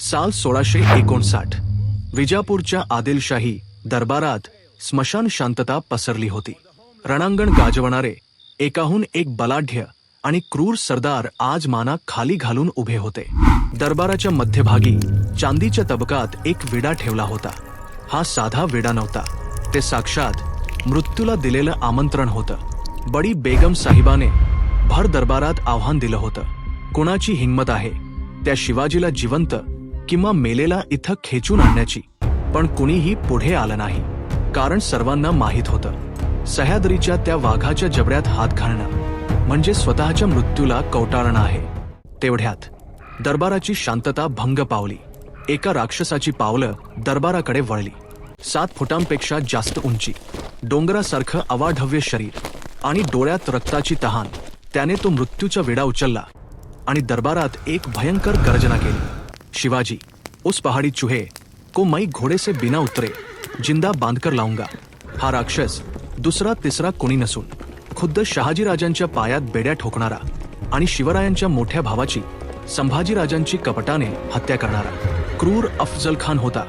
साल 1659 विजापूरच्या आदिलशाही दरबारात स्मशान शांतता पसरली होती. रणांगण गाजवणारे एकाहून एक बलाढ्य आणि क्रूर सरदार आज माना खाली घालून उभे होते. दरबाराच्या मध्यभागी चांदीच्या तबकात एक विडा ठेवला होता. हा साधा विडा नव्हता, ते साक्षात मृत्यूला दिलेलं आमंत्रण होतं. बडी बेगम साहिबाने भर दरबारात आव्हान दिलं होतं. कोणाची हिंमत आहे त्या शिवाजीला जिवंत किंवा मेलेला इथं खेचून आणण्याची? पण कुणीही पुढे आलं नाही, कारण सर्वांना माहीत होतं सह्याद्रीच्या त्या वाघाच्या जबड्यात हात घालणं म्हणजे स्वतःच्या मृत्यूला कवटाळणं आहे. तेवढ्यात दरबाराची शांतता भंग पावली. एका राक्षसाची पावलं दरबाराकडे वळली. 7 फुटांपेक्षा जास्त उंची, डोंगरासारखं अवाढव्य शरीर आणि डोळ्यात रक्ताची तहान. त्याने तो मृत्यूचा विडा उचलला आणि दरबारात एक भयंकर गर्जना केली. शिवाजी, उस पहाड़ी चूहे को मैं घोड़े से बिना उतरे जिंदा बांधकर लाऊंगा. हा राक्षस दुसरा तिसरा कोणी नसून खुद्द शहाजीराजांच्या पायात बेड्या ठोकणारा आणि शिवरायांच्या मोठ्या भावाची संभाजीराजांची कपटाने हत्या करणारा क्रूर अफजल खान होता.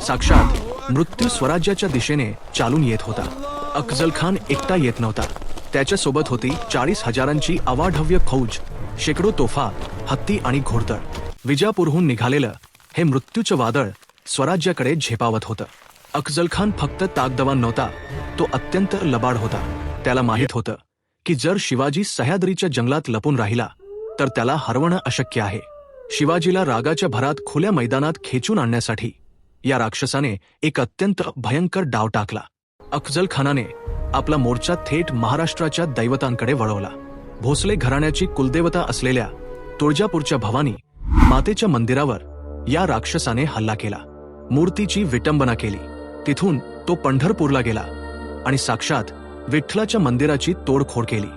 साक्षात मृत्यू स्वराज्याच्या दिशेने चालून येत होता. अफजल खान एकटा येत नव्हता, त्याच्यासोबत होती 40,000ची अवाढव्य फौज, शेकडो तोफा, हत्ती आणि घोडदळ. विजापूरहून निघालेलं हे मृत्यूचं वादळ स्वराज्याकडे झेपावत होतं. अफजल खान फक्त ताकदवान नव्हता, तो अत्यंत लबाड होता. त्याला माहीत होतं की जर शिवाजी सह्याद्रीच्या जंगलात लपून राहिला तर त्याला हरवणं अशक्य आहे. शिवाजीला रागाच्या भरात खुल्या मैदानात खेचून आणण्यासाठी या राक्षसाने एक अत्यंत भयंकर डाव टाकला. अफजल खानाने आपला मोर्चा थेट महाराष्ट्राच्या दैवतांकडे वळवला. भोसले घराण्याची कुलदेवता असलेल्या तुळजापूरच्या भवानी मातेच्या मंदिरावर या राक्षसाने हल्ला केला. मूर्तीची विटंबना केली. तिथून तो पंढरपूरला गेला आणि साक्षात विठ्ठलाच्या मंदिराची तोडफोड केली.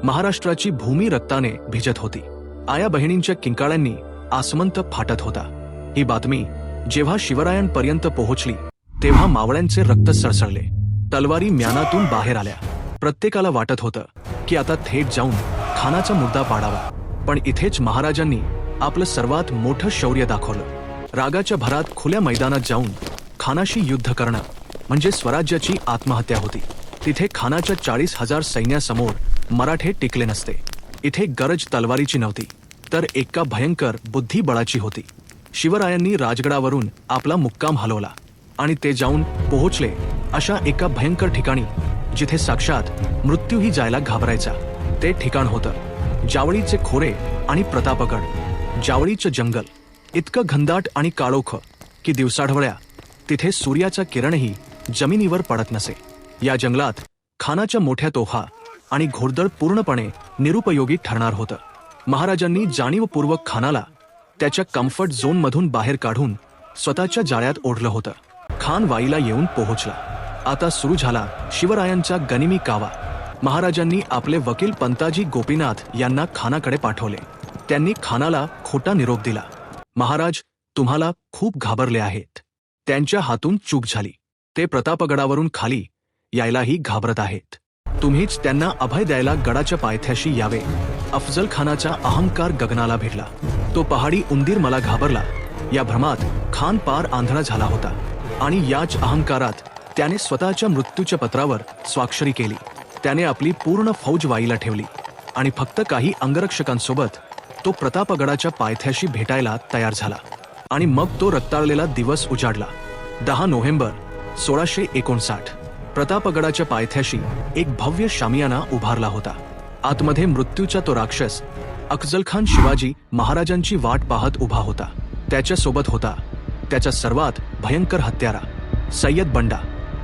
महाराष्ट्राची भूमी रक्ताने भिजत होती. आया बहिणींच्या किंकाळ्यांनी आसमंत फाटत होता. ही बातमी जेव्हा शिवरायांपर्यंत पोहोचली तेव्हा मावळ्यांचे रक्त सळसळले. तलवारी म्यानातून बाहेर आल्या. प्रत्येकाला वाटत होतं की आता थेट जाऊन खानाचा मुद्दा पाडावा. पण इथेच महाराजांनी आपलं सर्वात मोठं शौर्य दाखवलं. रागाच्या भरात खुल्या मैदानात जाऊन खानाशी युद्ध करणं म्हणजे स्वराज्याची आत्महत्या होती. तिथे खानाच्या 40,000 सैन्यासमोर मराठे टिकले नसते. इथे गरज तलवारीची नव्हती, तर एका भयंकर बुद्धिबळाची होती. शिवरायांनी राजगडावरून आपला मुक्काम हलवला आणि ते जाऊन पोहोचले अशा एका भयंकर ठिकाणी जिथे साक्षात मृत्यूही जायला घाबरायचा. ते ठिकाण होतं जावळीचे खोरे आणि प्रतापगड. जावळीचं जंगल इतकं घनदाट आणि काळोख की दिवसाढवळ्या तिथे सूर्याचा किरणही जमिनीवर पडत नसे. या जंगलात खानाच्या मोठ्या तोफा आणि घोडदळ पूर्णपणे निरुपयोगी ठरणार होतं. महाराजांनी जाणीवपूर्वक खानाला त्याच्या कम्फर्ट झोनमधून बाहेर काढून स्वतःच्या जाळ्यात ओढलं होतं. खान वाईला येऊन पोहोचला. आता सुरू झाला शिवरायांचा गनिमी कावा. महाराजांनी आपले वकील पंताजी गोपीनाथ यांना खानाकडे पाठवले. त्यांनी खानाला खोटा निरोप दिला. महाराज तुम्हाला खूप घाबरले आहेत. त्यांच्या हातून चूक झाली. ते प्रतापगडावरून खाली यायलाही घाबरत आहेत. तुम्हीच त्यांना अभय द्यायला गडाच्या पायथ्याशी यावे. अफजल खानाचा अहंकार गगनाला भिडला. तो पहाडी उंदीर मला घाबरला या भ्रमात खान पार आंधळा झाला होता आणि याच अहंकारात त्याने स्वतःच्या मृत्यूच्या पत्रावर स्वाक्षरी केली. त्याने आपली पूर्ण फौज वाईला ठेवली आणि फक्त काही अंगरक्षकांसोबत तो प्रतापगडाच्या पायथ्याशी भेटायला तयार झाला. आणि मग तो रक्ताळलेला दिवस उजाडला. 10 नोव्हेंबर 1659. प्रतापगडाच्या पायथ्याशी एक भव्य शामियाना उभारला होता. आतमध्ये मृत्यूचा तो राक्षस अफजल खान शिवाजी महाराजांची वाट पाहत उभा होता. त्याच्यासोबत होता त्याचा सर्वात भयंकर हत्यारा सय्यद बंडा.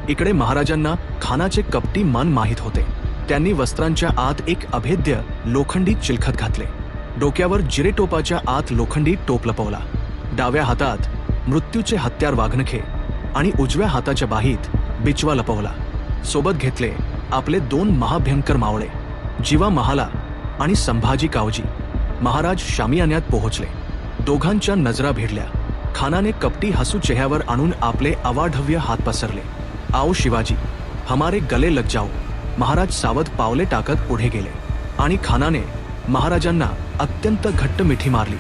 इकडे महाराजांना खानाचे कपटी मन माहीत होते. त्यांनी वस्त्रांच्या आत एक अभेद्य लोखंडी चिलखत घातले. डोक्यावर जिरेटोपाच्या आत लोखंडी टोप लपवला. डाव्या हातात मृत्यूचे हत्यार वाघनखे आणि उजव्या हाताच्या बाहीत बिचवा लपवला. सोबत घेतले आपले 2 महाभयंकर मावळे, जीवा महाला आणि संभाजी कावजी. महाराज शामियान्यात पोहोचले. दोघांच्या नजरा भिडल्या. खानाने कपटी हसू चेहऱ्यावर आणून आपले अवाढव्य हात पसरले. आओ शिवाजी, हमारे गले लग जाओ. महाराज सावध पावले टाकत पुढे गेले आणि खानाने महाराजांना अत्यंत घट्ट मिठी मारली.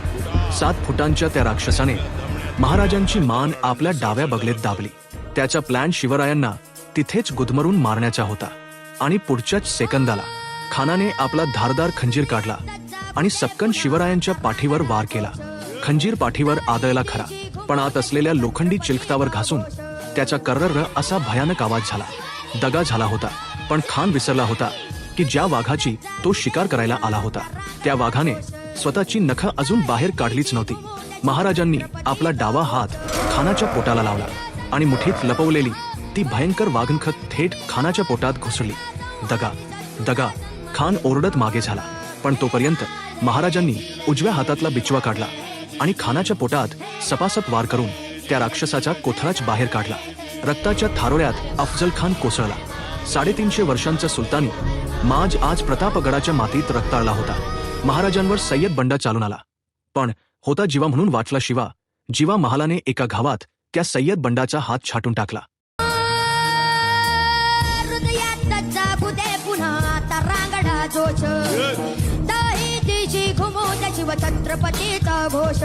7 फुटांच्या त्या राक्षसाने महाराजांची मान आपल्या डाव्या बगलेत दाबली. त्याचा प्लॅन शिवरायांना तिथेच गुदमरून मारण्याचा होता. आणि पुढच्याच सेकंदाला खानाने आपला धारदार खंजीर काढला आणि सपकन शिवरायांच्या पाठीवर वार केला. खंजीर पाठीवर आदळला खरा, पण आत असलेल्या लोखंडी चिलखतावर घासून त्याचा कर्रर्र असा भयानक आवाज झाला. दगा झाला होता, पण खान विसरला होता की ज्या वाघाची तो शिकार करायला आला होता त्या वाघाने स्वतःची नखं अजून बाहेर काढलीच नव्हती. महाराजांनी आपला डावा हात खानाच्या पोटाला लावला आणि मुठीत लपवलेली ती भयंकर वाघनख थेट खानाच्या पोटात घुसळली. दगा दगा खान ओरडत मागे झाला, पण तोपर्यंत महाराजांनी उजव्या हातातला बिचवा काढला आणि खानाच्या पोटात सपासप वार करून त्या राक्षसाचा कोथळाच बाहेर काढला. रक्ताच्या थारोळ्यात अफजल खान कोसळला. 350 वर्षांचा सुलतानी माज आज प्रतापगडाच्या मातीत रक्ताळला होता. महाराजांवर सय्यद बंडा चालून आला, पण होता जीवा म्हणून वाचला शिवा. जीवा महालाने एका घावात त्या सय्यद बंडाचा हात छाटून टाकला. छत्रपतीचा घोष